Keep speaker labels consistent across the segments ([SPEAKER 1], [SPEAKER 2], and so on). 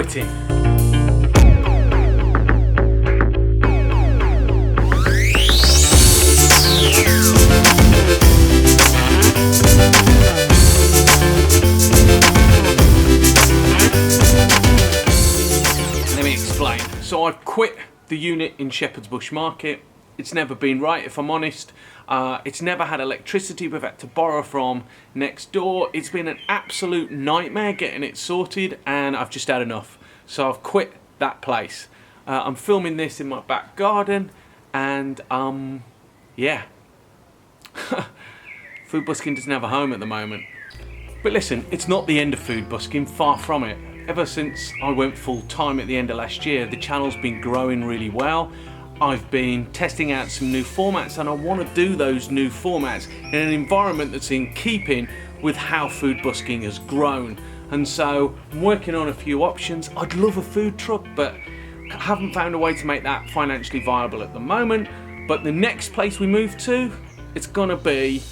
[SPEAKER 1] quitting. Let me explain. So I've quit the unit in Shepherd's Bush Market. It's never been right, if I'm honest. It's never had electricity we've had to borrow from next door. It's been an absolute nightmare getting it sorted, and I've just had enough. So I've quit that place. I'm filming this in my back garden, and yeah. Food busking doesn't have a home at the moment. But listen, it's not the end of food busking, far from it. Ever since I went full time at the end of last year, the channel's been growing really well. I've been testing out some new formats, and I want to do those new formats in an environment that's in keeping with how food busking has grown. And so I'm working on a few options. I'd love a food truck, but I haven't found a way to make that financially viable at the moment. But the next place we move to, it's gonna be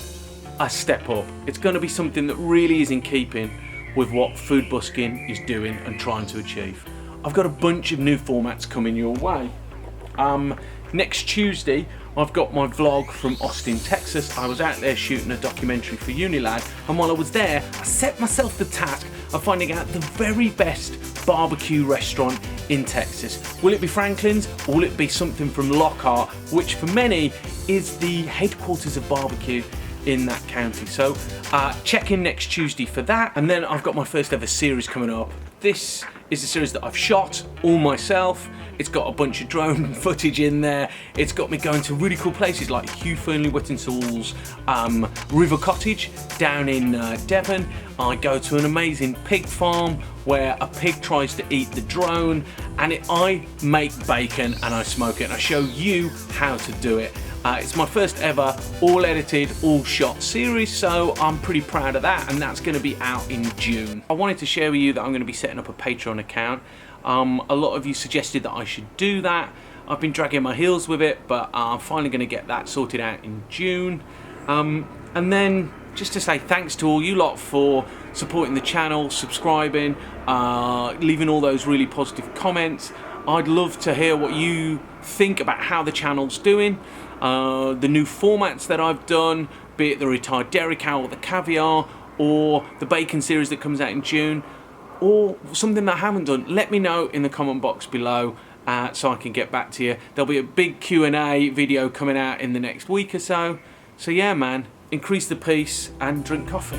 [SPEAKER 1] a step up. It's gonna be something that really is in keeping with what food busking is doing and trying to achieve. I've got a bunch of new formats coming your way. Next Tuesday, I've got my vlog from Austin, Texas. I was out there shooting a documentary for Unilad, and while I was there, I set myself the task of finding out the very best barbecue restaurant in Texas. Will it be Franklin's, or will it be something from Lockhart, which for many is the headquarters of barbecue in that county? So check in next Tuesday for that. And then I've got my first ever series coming up. This is a series that I've shot all myself. It's got a bunch of drone footage in there. It's got me going to really cool places like Hugh Fernley Whittingstall's River Cottage down in Devon. I go to an amazing pig farm where a pig tries to eat the drone, and I make bacon and I smoke it, and I show you how to do it. It's my first ever all edited, all shot series, so I'm pretty proud of that, and that's going to be out in June. I wanted to share with you that I'm going to be setting up a Patreon account. A lot of you suggested that I should do that. I've been dragging my heels with it, but I'm finally going to get that sorted out in June. And then just to say thanks to all you lot for supporting the channel, subscribing, leaving all those really positive comments. I'd love to hear what you think about how the channel's doing, the new formats that I've done, be it the retired dairy cow or the caviar, or the bacon series that comes out in June, or something that I haven't done. Let me know in the comment box below so I can get back to you. There'll be a big Q&A video coming out in the next week or so. So yeah, man, increase the peace and drink coffee.